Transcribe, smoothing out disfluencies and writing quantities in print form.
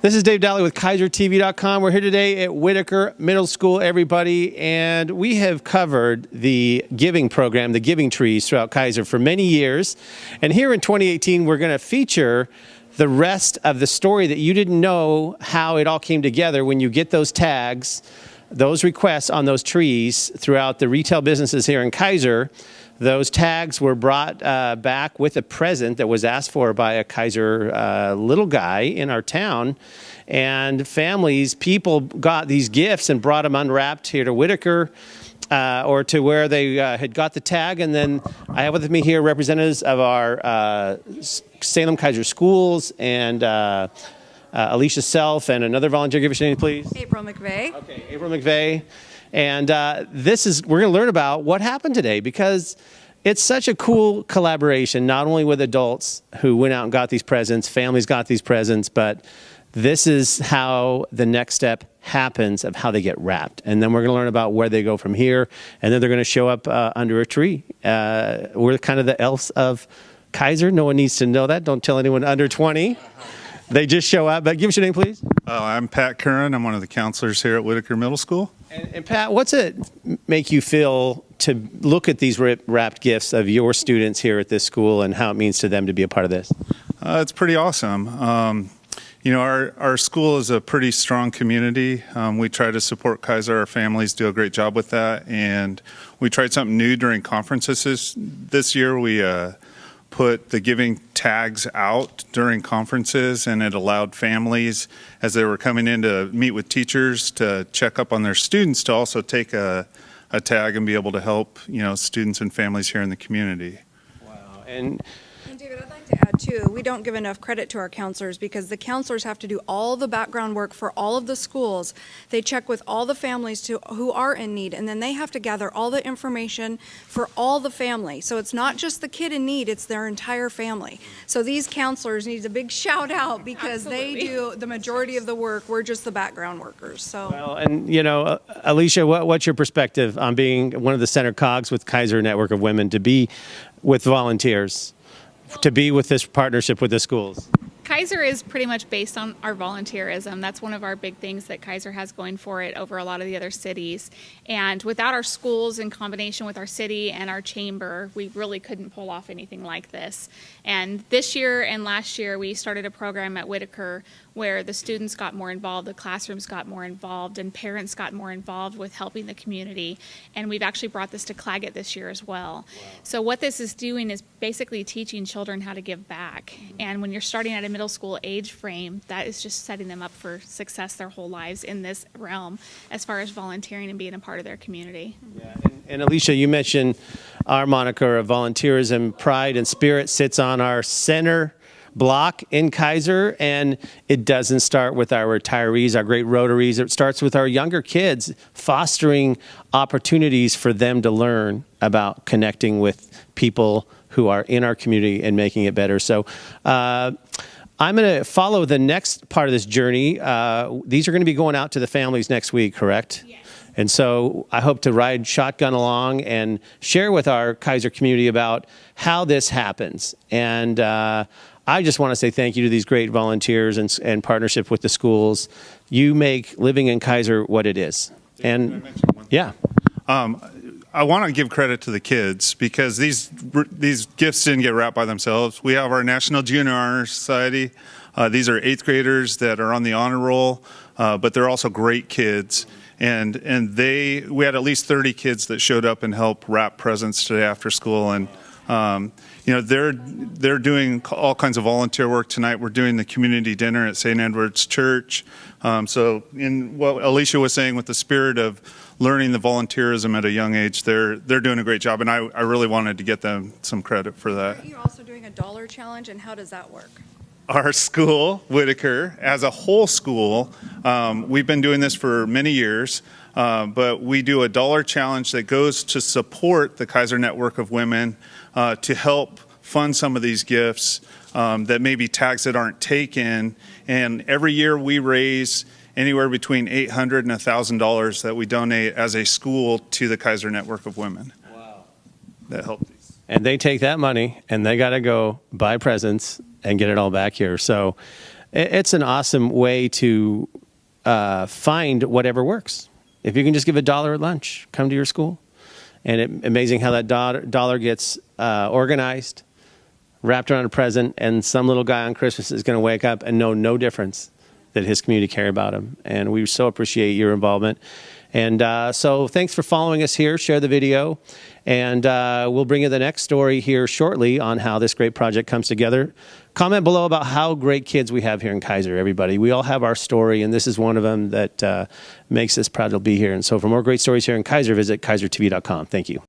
This is Dave Dally with Keizertv.com. We're here today at Whitaker Middle School, everybody, and we have covered the giving program, the giving trees throughout Keizer for many years. And here in 2018, we're going to feature the rest of the story that you didn't know how it all came together when you get those tags, those requests on those trees throughout the retail businesses here in Keizer. Those tags were brought back with a present that was asked for by a Keizer little guy in our town. And families, people got these gifts and brought them unwrapped here to Whitaker or to where they had got the tag. And then I have with me here representatives of our Salem Keizer schools and Alicia Self and another volunteer. Give us your name, please. April McVeigh. Okay, April McVeigh. And we're going to learn about what happened today, because it's such a cool collaboration, not only with adults who went out and got these presents, families got these presents, but this is how the next step happens of how they get wrapped. And then we're going to learn about where they go from here, and then they're going to show up under a tree. We're kind of the elves of Keizer. No one needs to know that. Don't tell anyone under 20. They just show up. But give us your name, please. I'm Pat Curran. I'm one of the counselors here at Whitaker Middle School. And Pat, what's it make you feel to look at these wrapped gifts of your students here at this school and how it means to them to be a part of this? It's pretty awesome. Our school is a pretty strong community. We try to support Keizer. Our families do a great job with that. And we tried something new during conferences this year. We put the giving tags out during conferences, and it allowed families, as they were coming in to meet with teachers, to check up on their students, to also take a tag and be able to help students and families here in the community. Wow. And David, I'd like to add too, we don't give enough credit to our counselors, because the counselors have to do all the background work for all of the schools. They check with all the families who are in need, and then they have to gather all the information for all the family. So it's not just the kid in need, it's their entire family. So these counselors need a big shout out, because they do the majority of the work. We're just the background workers. So well, and Alicia, what's your perspective on being one of the center cogs with Keizer Network of Women, to be with volunteers, to be with this partnership with the schools? Keizer is pretty much based on our volunteerism. That's one of our big things that Keizer has going for it over a lot of the other cities. And without our schools, in combination with our city and our chamber, we really couldn't pull off anything like this. And this year and last year, we started a program at Whitaker where the students got more involved, the classrooms got more involved, and parents got more involved with helping the community. And we've actually brought this to Claggett this year as well. Wow. So what this is doing is basically teaching children how to give back. And when you're starting at a middle school age frame, that is just setting them up for success their whole lives in this realm as far as volunteering and being a part of their community. Yeah. And Alicia, you mentioned our moniker of volunteerism. Pride and Spirit sits on our center block in Keizer, and it doesn't start with our retirees, our great Rotaries. It starts with our younger kids, fostering opportunities for them to learn about connecting with people who are in our community and making it better. So I'm going to follow the next part of this journey. These are going to be going out to the families next week, correct? Yes. And so I hope to ride shotgun along and share with our Keizer community about how this happens. And I just want to say thank you to these great volunteers and partnership with the schools. You make living in Keizer what it is. And yeah. I want to give credit to the kids, because these gifts didn't get wrapped by themselves. We have our National Junior Honor Society. These are 8th graders that are on the honor roll, but they're also great kids. And we had at least 30 kids that showed up and helped wrap presents today after school. And they're doing all kinds of volunteer work tonight. We're doing the community dinner at St. Edward's Church. So in what Alicia was saying, with the spirit of learning the volunteerism at a young age, they're doing a great job, and I really wanted to get them some credit for that. Are you also doing a dollar challenge, and how does that work? Our school, Whitaker, as a whole school, we've been doing this for many years, but we do a dollar challenge that goes to support the Keizer Network of Women, to help fund some of these gifts that may be tags that aren't taken. And every year we raise anywhere between $800 and $1,000 that we donate as a school to the Keizer Network of Women. Wow. That help these. And they take that money and they got to go buy presents and get it all back here. So it's an awesome way to find whatever works. If you can just give $1 at lunch, come to your school. And amazing how that dollar gets organized, wrapped around a present, and some little guy on Christmas is going to wake up and know no difference that his community care about him. And we so appreciate your involvement. And so thanks for following us here. Share the video. And we'll bring you the next story here shortly on how this great project comes together. Comment below about how great kids we have here in Keizer, everybody. We all have our story, and this is one of them that makes us proud to be here. And so for more great stories here in Keizer, visit Keizertv.com. Thank you.